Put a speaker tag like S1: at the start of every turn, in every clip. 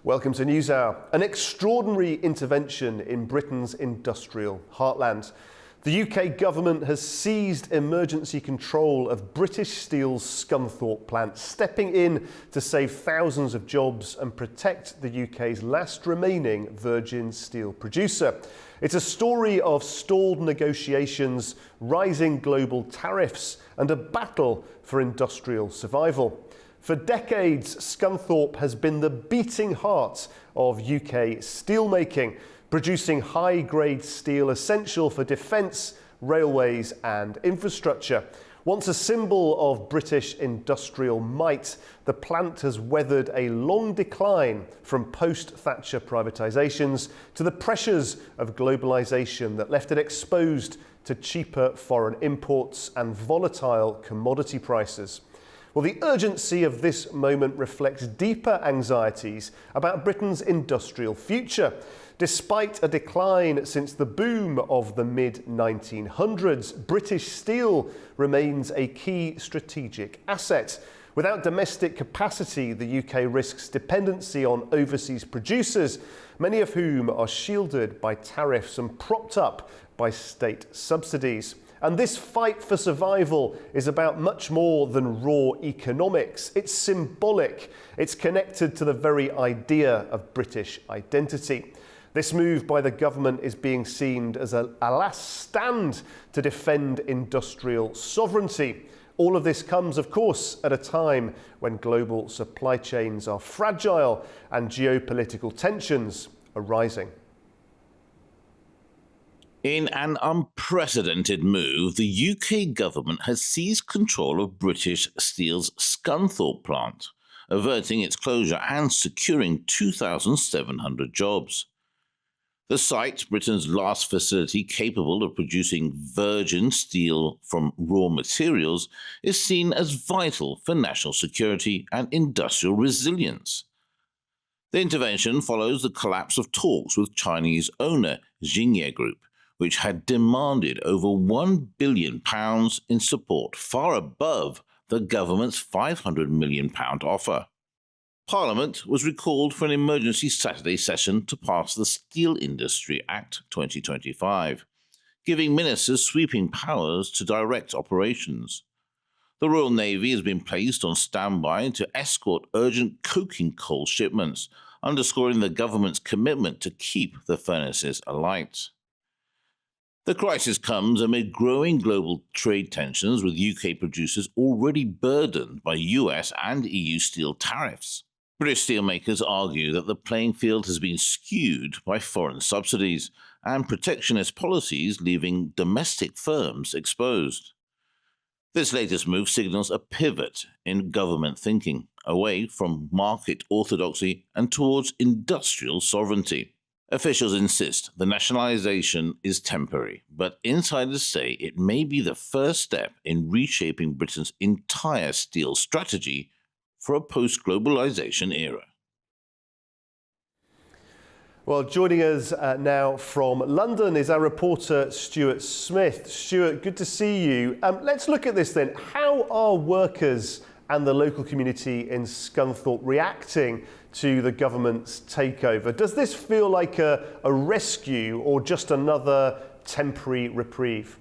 S1: Welcome to Newshour. An extraordinary intervention in Britain's industrial heartland. The UK government has seized emergency control of British Steel's Scunthorpe plant, stepping in to save thousands of jobs and protect the UK's last remaining virgin steel producer. It's a story of stalled negotiations, rising global tariffs, and a battle for industrial survival. For decades, Scunthorpe has been the beating heart of UK steelmaking, producing high-grade steel essential for defence, railways and infrastructure. Once a symbol of British industrial might, the plant has weathered a long decline from post-Thatcher privatisations to the pressures of globalisation that left it exposed to cheaper foreign imports and volatile commodity prices. Well, the urgency of this moment reflects deeper anxieties about Britain's industrial future. Despite a decline since the boom of the mid-1900s, British steel remains a key strategic asset. Without domestic capacity, the UK risks dependency on overseas producers, many of whom are shielded by tariffs and propped up by state subsidies. And this fight for survival is about much more than raw economics. It's symbolic. It's connected to the very idea of British identity. This move by the government is being seen as a last stand to defend industrial sovereignty. All of this comes, of course, at a time when global supply chains are fragile and geopolitical tensions are rising.
S2: In an unprecedented move, the UK government has seized control of British Steel's Scunthorpe plant, averting its closure and securing 2,700 jobs. The site, Britain's last facility capable of producing virgin steel from raw materials, is seen as vital for national security and industrial resilience. The intervention follows the collapse of talks with Chinese owner Xingye Group, which had demanded over £1 billion in support, far above the government's £500 million offer. Parliament was recalled for an emergency Saturday session to pass the Steel Industry Act 2025, giving ministers sweeping powers to direct operations. The Royal Navy has been placed on standby to escort urgent coking coal shipments, underscoring the government's commitment to keep the furnaces alight. The crisis comes amid growing global trade tensions, with UK producers already burdened by US and EU steel tariffs. British steelmakers argue that the playing field has been skewed by foreign subsidies and protectionist policies, leaving domestic firms exposed. This latest move signals a pivot in government thinking, away from market orthodoxy and towards industrial sovereignty. Officials insist the nationalisation is temporary, but insiders say it may be the first step in reshaping Britain's entire steel strategy for a post-globalisation era.
S1: Well, joining us now from London is our reporter Stuart Smith. Stuart, good to see you. Let's look at this then. How are workers and the local community in Scunthorpe reacting to the government's takeover? Does this feel like a rescue or just another temporary reprieve?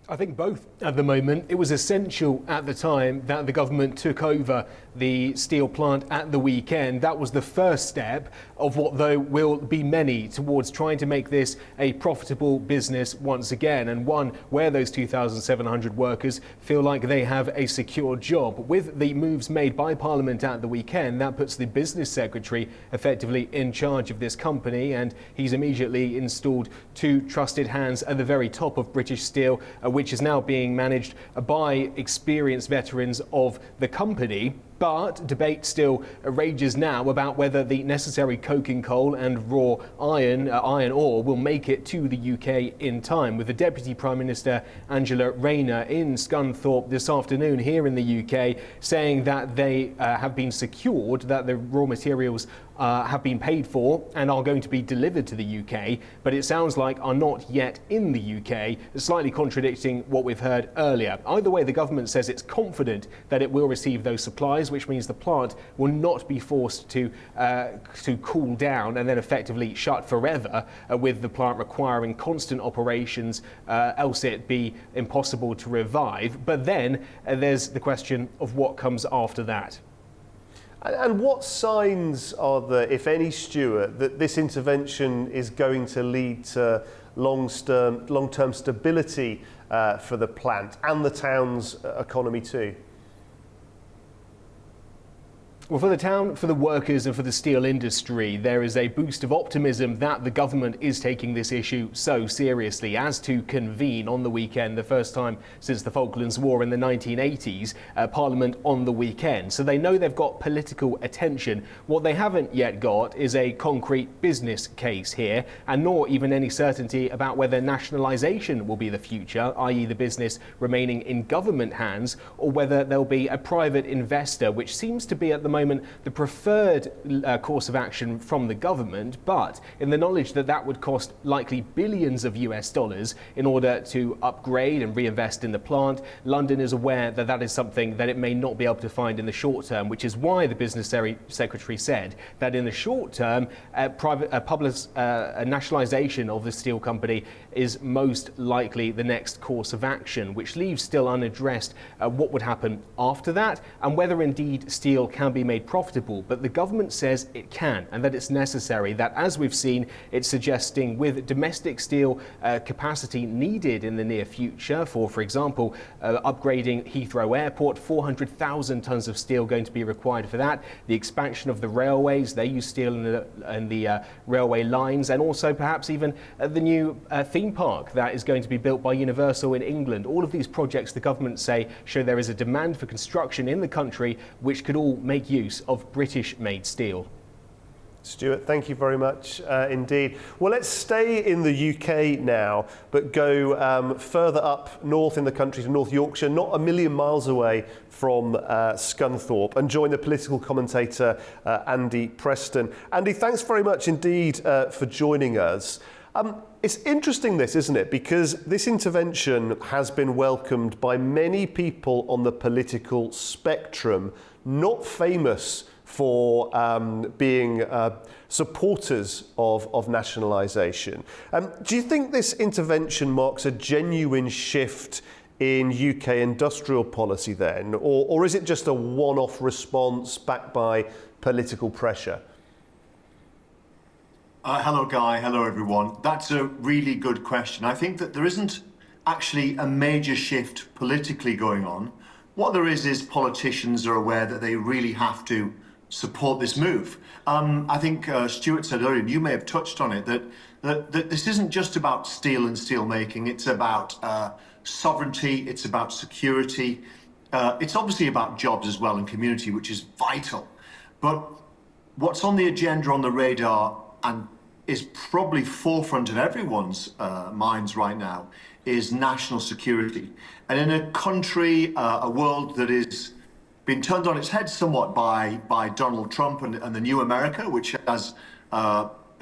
S3: I think both at the moment. It was essential at the time that the government took over the steel plant at the weekend. That was the first step of what, though, will be many towards trying to make this a profitable business once again, and one where those 2,700 workers feel like they have a secure job. With the moves made by Parliament at the weekend, that puts the business secretary effectively in charge of this company, and he's immediately installed two trusted hands at the very top of British Steel, which is now being managed by experienced veterans of the company. But debate still rages now about whether the necessary coking coal and raw iron ore will make it to the UK in time, with the Deputy Prime Minister Angela Rayner in Scunthorpe this afternoon here in the UK saying that they have been secured, that the raw materials have been paid for and are going to be delivered to the UK, but it sounds like are not yet in the UK, slightly contradicting what we've heard earlier. Either way, the government says it's confident that it will receive those supplies, rise, which means the plant will not be forced to cool down and then effectively shut forever, with the plant requiring constant operations, else it'd be impossible to revive. But then there's the question of what comes after that.
S1: And what signs are there, if any, Stuart, that this intervention is going to lead to long-term stability for the plant and the town's economy too?
S3: Well, for the town, for the workers and for the steel industry, there is a boost of optimism that the government is taking this issue so seriously as to convene on the weekend, the first time since the Falklands War in the 1980s, Parliament on the weekend. So they know they've got political attention. What they haven't yet got is a concrete business case here, and nor even any certainty about whether nationalisation will be the future, i.e. the business remaining in government hands, or whether there'll be a private investor, which seems to be at the moment the preferred course of action from the government, but in the knowledge that that would cost likely billions of US dollars in order to upgrade and reinvest in the plant, London is aware that that is something that it may not be able to find in the short term, which is why the business secretary said that in the short term, nationalisation of the steel company is most likely the next course of action, which leaves still unaddressed what would happen after that and whether indeed steel can be made profitable. But the government says it can and that it's necessary, that as we've seen, it's suggesting with domestic steel capacity needed in the near future for example, upgrading Heathrow Airport, 400,000 tonnes of steel going to be required for that, the expansion of the railways, they use steel in the railway lines, and also perhaps even the new theme park that is going to be built by Universal in England. All of these projects, the government say, show there is a demand for construction in the country which could all make use of British-made steel.
S1: Stuart, thank you very much indeed. Well, let's stay in the UK now, but go further up north in the country to North Yorkshire, not a million miles away from Scunthorpe, and join the political commentator Andy Preston. Andy, thanks very much indeed for joining us. It's interesting this, isn't it? Because this intervention has been welcomed by many people on the political spectrum, not famous for being supporters of nationalisation. Do you think this intervention marks a genuine shift in UK industrial policy then, or is it just a one-off response backed by political pressure?
S4: Hello, Guy. Hello, everyone. That's a really good question. I think that there isn't actually a major shift politically going on. What there is politicians are aware that they really have to support this move. I think Stuart said earlier, and you may have touched on it, that this isn't just about steel and steel making. It's about sovereignty. It's about security. It's obviously about jobs as well and community, which is vital. But what's on the agenda, on the radar, and is probably forefront of everyone's minds right now is national security. And in a country, a world that is been turned on its head somewhat by Donald Trump and the new America, which has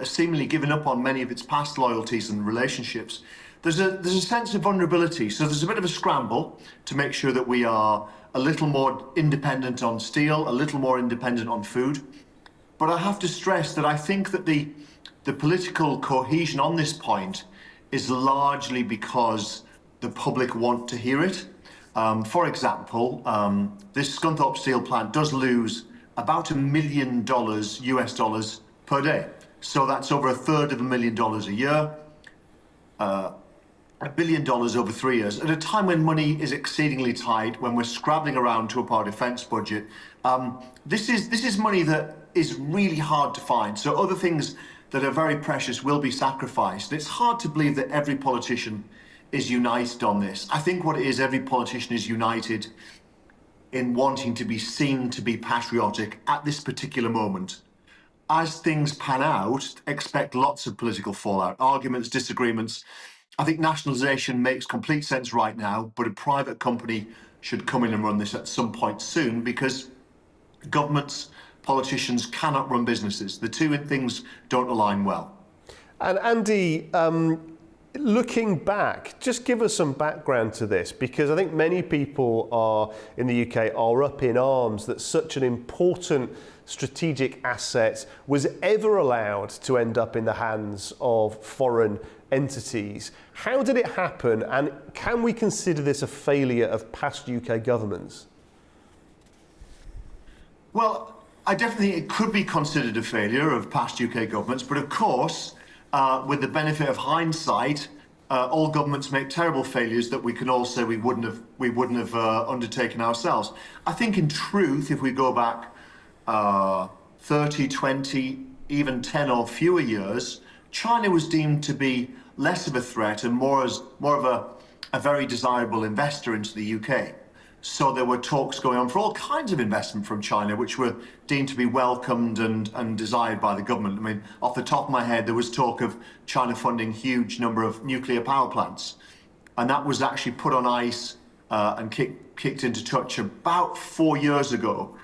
S4: seemingly given up on many of its past loyalties and relationships, there's a sense of vulnerability. So there's a bit of a scramble to make sure that we are a little more independent on steel, a little more independent on food. But I have to stress that I think that the political cohesion on this point is largely because the public want to hear it. For example, this Scunthorpe steel plant does lose about $1 million US dollars per day. So that's over $1/3 a year, $1 billion over 3 years, at a time when money is exceedingly tight, when we're scrabbling around to our defence budget. This is money that is really hard to find. So other things that are very precious will be sacrificed. It's hard to believe that every politician is united on this. I think what it is, every politician is united in wanting to be seen to be patriotic at this particular moment. As things pan out, expect lots of political fallout, arguments, disagreements. I think nationalisation makes complete sense right now, but a private company should come in and run this at some point soon, because governments, politicians cannot run businesses. The two things don't align well.
S1: And Andy, Looking back, just give us some background to this, because I think many people in the UK are up in arms that such an important strategic asset was ever allowed to end up in the hands of foreign entities. How did it happen, and can we consider this a failure of past UK governments?
S4: Well, I definitely think it could be considered a failure of past UK governments, but of course, with the benefit of hindsight, all governments make terrible failures that we can all say we wouldn't have undertaken ourselves. I think in truth, if we go back 30, 20, even 10 or fewer years, China was deemed to be less of a threat and more of a very desirable investor into the UK. So there were talks going on for all kinds of investment from China, which were deemed to be welcomed and desired by the government. I mean, off the top of my head, there was talk of China funding huge number of nuclear power plants. And that was actually put on ice and kicked into touch about 4 years ago.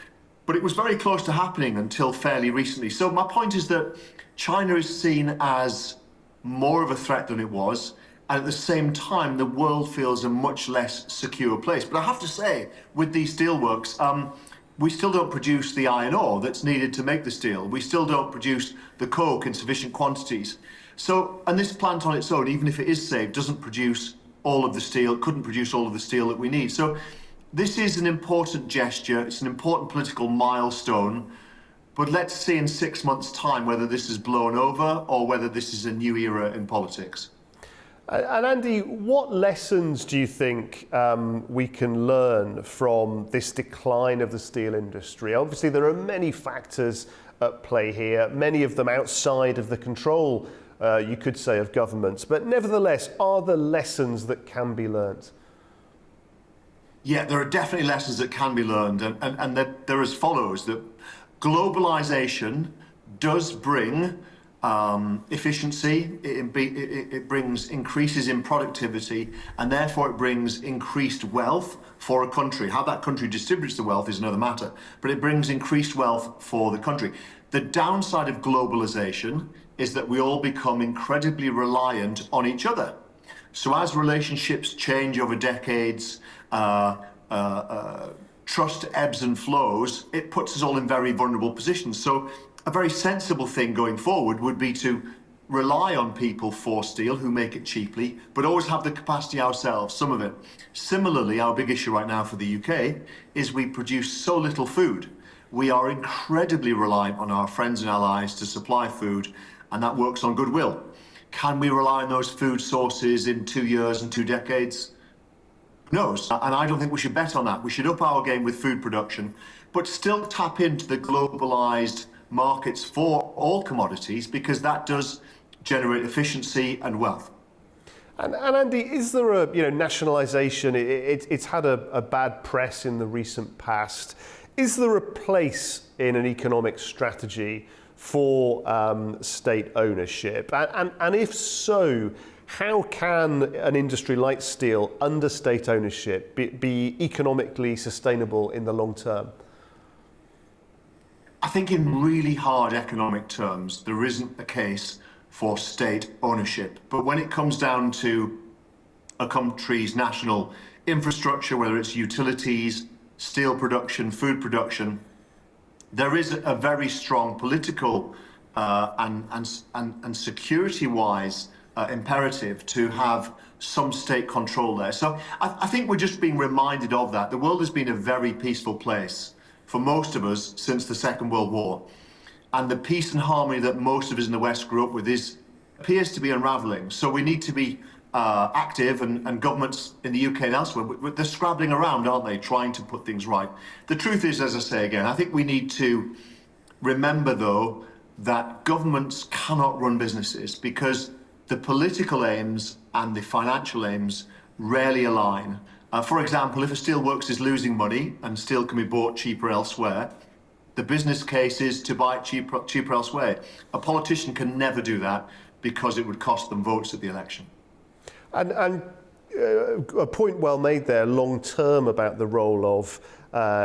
S4: But it was very close to happening until fairly recently. So my point is that China is seen as more of a threat than it was. And at the same time, the world feels a much less secure place. But I have to say, with these steelworks, we still don't produce the iron ore that's needed to make the steel. We still don't produce the coke in sufficient quantities. So, and this plant on its own, even if it is saved, doesn't produce all of the steel, couldn't produce all of the steel that we need. So this is an important gesture. It's an important political milestone. But let's see in 6 months' time whether this is blown over or whether this is a new era in politics.
S1: And Andy, what lessons do you think we can learn from this decline of the steel industry? Obviously, there are many factors at play here, many of them outside of the control, you could say, of governments. But nevertheless, are there lessons that can be learnt?
S4: Yeah, there are definitely lessons that can be learned. And they're as follows, that globalization does bring efficiency, it brings increases in productivity, and therefore it brings increased wealth for a country. How that country distributes the wealth is another matter, but it brings increased wealth for the country. The downside of globalization is that we all become incredibly reliant on each other. So as relationships change over decades, trust ebbs and flows, it puts us all in very vulnerable positions. So a very sensible thing going forward would be to rely on people for steel who make it cheaply, but always have the capacity ourselves, some of it. Similarly, our big issue right now for the UK is we produce so little food. We are incredibly reliant on our friends and allies to supply food, and that works on goodwill. Can we rely on those food sources in 2 years and 2 decades? Who knows? And I don't think we should bet on that. We should up our game with food production, but still tap into the globalized markets for all commodities, because that does generate efficiency and wealth.
S1: And Andy, is there a nationalisation? It's had a bad press in the recent past. Is there a place in an economic strategy for state ownership? And if so, how can an industry like steel under state ownership be economically sustainable in the long term?
S4: I think in really hard economic terms, there isn't a case for state ownership. But when it comes down to a country's national infrastructure, whether it's utilities, steel production, food production, there is a very strong political and security-wise imperative to have some state control there. So I think we're just being reminded of that. The world has been a very peaceful place for most of us since the Second World War. And the peace and harmony that most of us in the West grew up with appears to be unraveling. So we need to be active, and governments in the UK and elsewhere, they're scrabbling around, aren't they, trying to put things right. The truth is, as I say again, I think we need to remember, though, that governments cannot run businesses because the political aims and the financial aims rarely align. For example, if a steelworks is losing money and steel can be bought cheaper elsewhere, the business case is to buy it cheaper elsewhere. A politician can never do that because it would cost them votes at the election.
S1: And a point well made there, long term, about the role of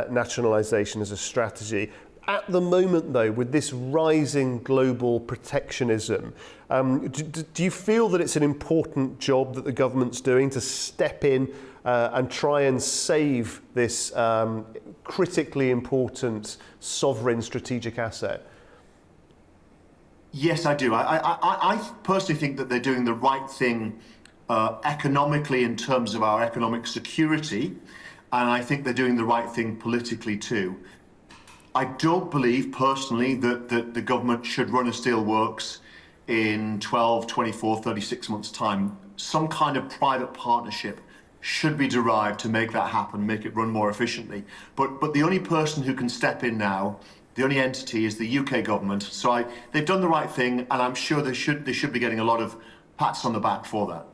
S1: nationalisation as a strategy. At the moment, though, with this rising global protectionism, do you feel that it's an important job that the government's doing to step in and try and save this critically important sovereign strategic asset?
S4: Yes, I do. I personally think that they're doing the right thing economically in terms of our economic security, and I think they're doing the right thing politically too. I don't believe personally that the government should run a steelworks in 12, 24, 36 months' time. Some kind of private partnership should be derived to make that happen, make it run more efficiently. But the only person who can step in now, the only entity, is the UK government. So they've done the right thing, and I'm sure they should be getting a lot of pats on the back for that.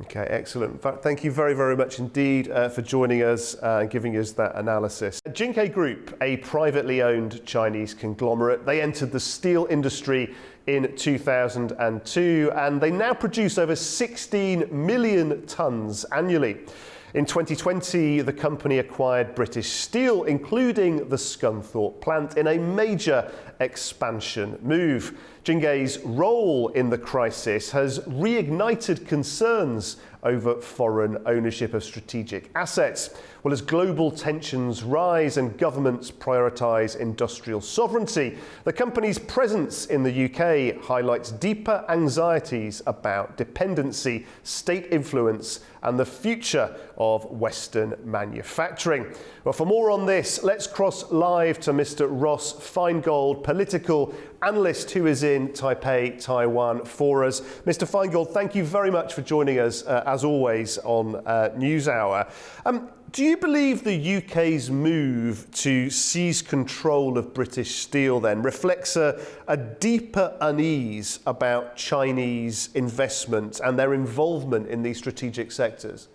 S1: Okay, excellent. In fact, thank you very, very much indeed for joining us and giving us that analysis. Jinke Group, a privately owned Chinese conglomerate, they entered the steel industry in 2002 and they now produce over 16 million tonnes annually. In 2020, the company acquired British Steel, including the Scunthorpe plant, in a major expansion move. Jinge's role in the crisis has reignited concerns over foreign ownership of strategic assets. Well, as global tensions rise and governments prioritise industrial sovereignty, the company's presence in the UK highlights deeper anxieties about dependency, state influence and the future of Western manufacturing. Well, for more on this, let's cross live to Mr. Ross Feingold, political analyst who is in Taipei, Taiwan for us. Mr. Feingold, thank you very much for joining us, as always, on Newshour. Do you believe the UK's move to seize control of British Steel then reflects a deeper unease about Chinese investment and their involvement in these strategic sectors?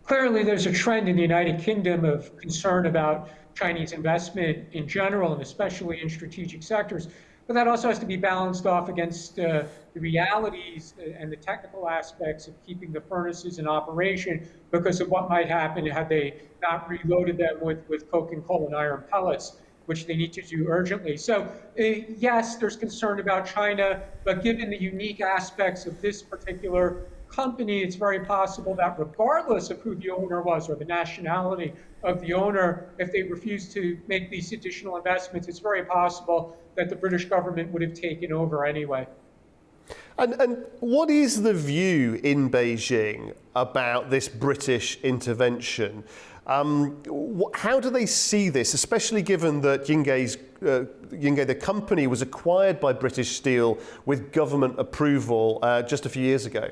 S5: Clearly, there's a trend in the United Kingdom of concern about Chinese investment in general, and especially in strategic sectors. But that also has to be balanced off against the realities and the technical aspects of keeping the furnaces in operation because of what might happen had they not reloaded them with coking coal and iron pellets, which they need to do urgently. So yes, there's concern about China, but given the unique aspects of this particular company, it's very possible that regardless of who the owner was or the nationality of the owner, if they refused to make these additional investments, it's very possible that the British government would have taken over anyway.
S1: And what is the view in Beijing about this British intervention? How do they see this, especially given that Jinge, the company, was acquired by British Steel with government approval just a few years ago?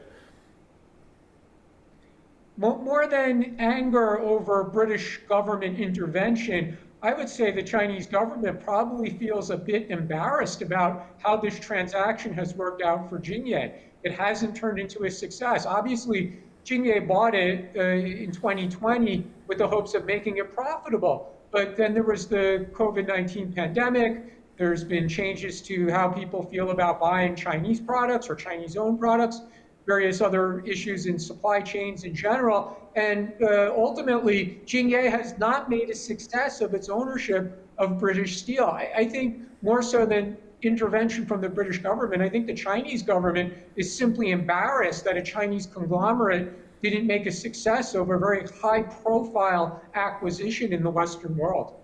S5: More than anger over British government intervention, I would say the Chinese government probably feels a bit embarrassed about how this transaction has worked out for Jinye. It hasn't turned into a success. Obviously, Jinye bought it in 2020 with the hopes of making it profitable. But then there was the COVID-19 pandemic. There's been changes to how people feel about buying Chinese products or Chinese-owned products, various other issues in supply chains in general. And ultimately, Jinye has not made a success of its ownership of British Steel. I think more so than intervention from the British government, I think the Chinese government is simply embarrassed that a Chinese conglomerate didn't make a success over a very high-profile acquisition in the Western world.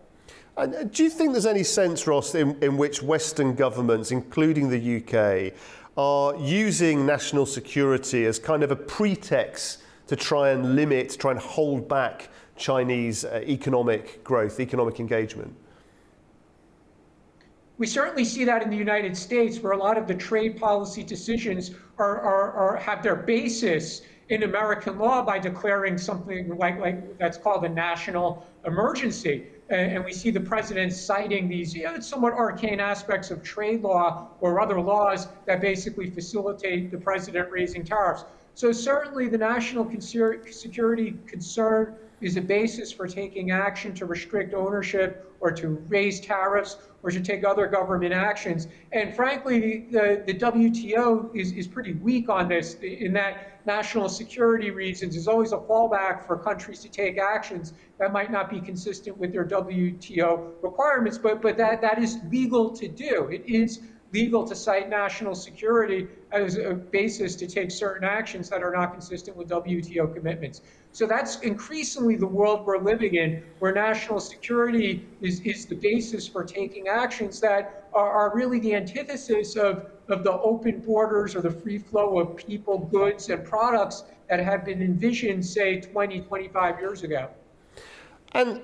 S1: Do you think there's any sense, Ross, in which Western governments, including the UK, are using national security as kind of a pretext to try and hold back Chinese economic growth, economic engagement?
S5: We certainly see that in the United States, where a lot of the trade policy decisions have their basis in American law by declaring something like that's called a national emergency. And we see the president citing these somewhat arcane aspects of trade law or other laws that basically facilitate the president raising tariffs. So certainly the national security concern is a basis for taking action to restrict ownership or to raise tariffs or to take other government actions. And frankly, the WTO is pretty weak on this, in that national security reasons is always a fallback for countries to take actions that might not be consistent with their WTO requirements, but that is legal to do. It is legal to cite national security as a basis to take certain actions that are not consistent with WTO commitments. So that's increasingly the world we're living in, where national security is the basis for taking actions that are really the antithesis of the open borders or the free flow of people, goods, and products that have been envisioned, say, 20, 25 years ago.
S1: And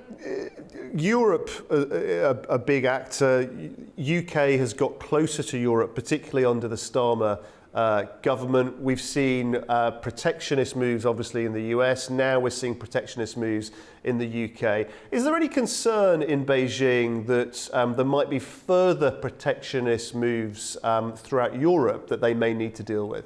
S1: Europe, a big actor, UK has got closer to Europe, particularly under the Starmer government. We've seen protectionist moves, obviously, in the US. Now we're seeing protectionist moves in the UK. Is there any concern in Beijing that there might be further protectionist moves throughout Europe that they may need to deal with?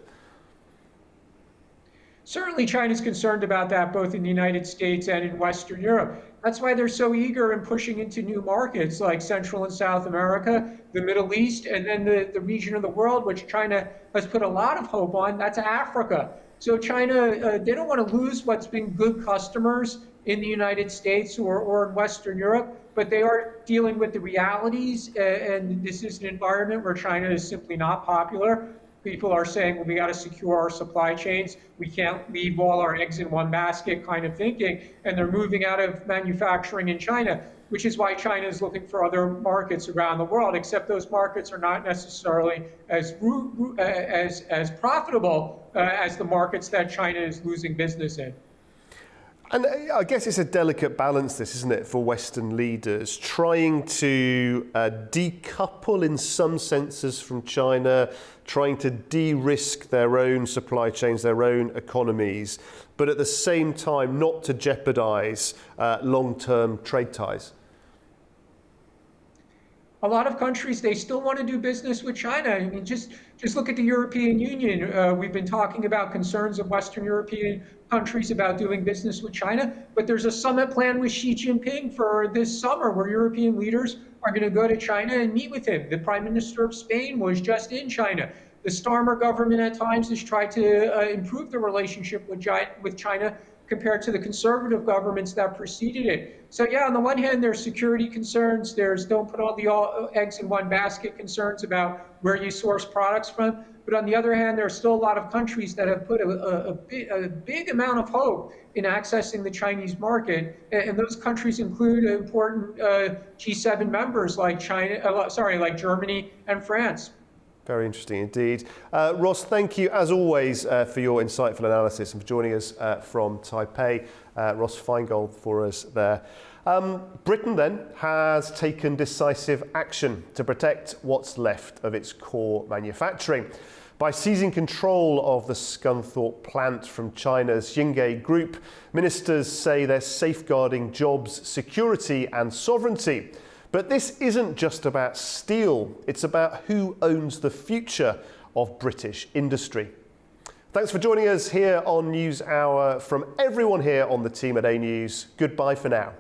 S5: Certainly, China's concerned about that, both in the United States and in Western Europe. That's why they're so eager in pushing into new markets like Central and South America, the Middle East, and then the region of the world which China has put a lot of hope on, that's Africa. So China, they don't want to lose what's been good customers in the United States or in Western Europe, but they are dealing with the realities, and this is an environment where China is simply not popular. People are saying, well, we got to secure our supply chains. We can't leave all our eggs in one basket kind of thinking. And they're moving out of manufacturing in China, which is why China is looking for other markets around the world, except those markets are not necessarily as profitable as the markets that China is losing business in.
S1: And I guess it's a delicate balance, this, isn't it, for Western leaders, trying to decouple in some senses from China, trying to de-risk their own supply chains, their own economies, but at the same time not to jeopardize long-term trade ties.
S5: A lot of countries, they still want to do business with China. I mean, just look at the European Union. We've been talking about concerns of Western European countries about doing business with China, but there's a summit planned with Xi Jinping for this summer where European leaders are going to go to China and meet with him. The Prime Minister of Spain was just in China. The Starmer government at times has tried to improve the relationship with China compared to the conservative governments that preceded it. So yeah, on the one hand, there's security concerns, there's don't put all the eggs in one basket concerns about where you source products from. But on the other hand, there are still a lot of countries that have put a big amount of hope in accessing the Chinese market. And those countries include important G7 members like Germany and France.
S1: Very interesting indeed. Ross, thank you as always for your insightful analysis and for joining us from Taipei. Ross Feingold for us there. Britain then has taken decisive action to protect what's left of its core manufacturing. By seizing control of the Scunthorpe plant from China's Xingye Group, ministers say they're safeguarding jobs, security and sovereignty. But this isn't just about steel, it's about who owns the future of British industry. Thanks for joining us here on News Hour. From everyone here on the team at A News, goodbye for now.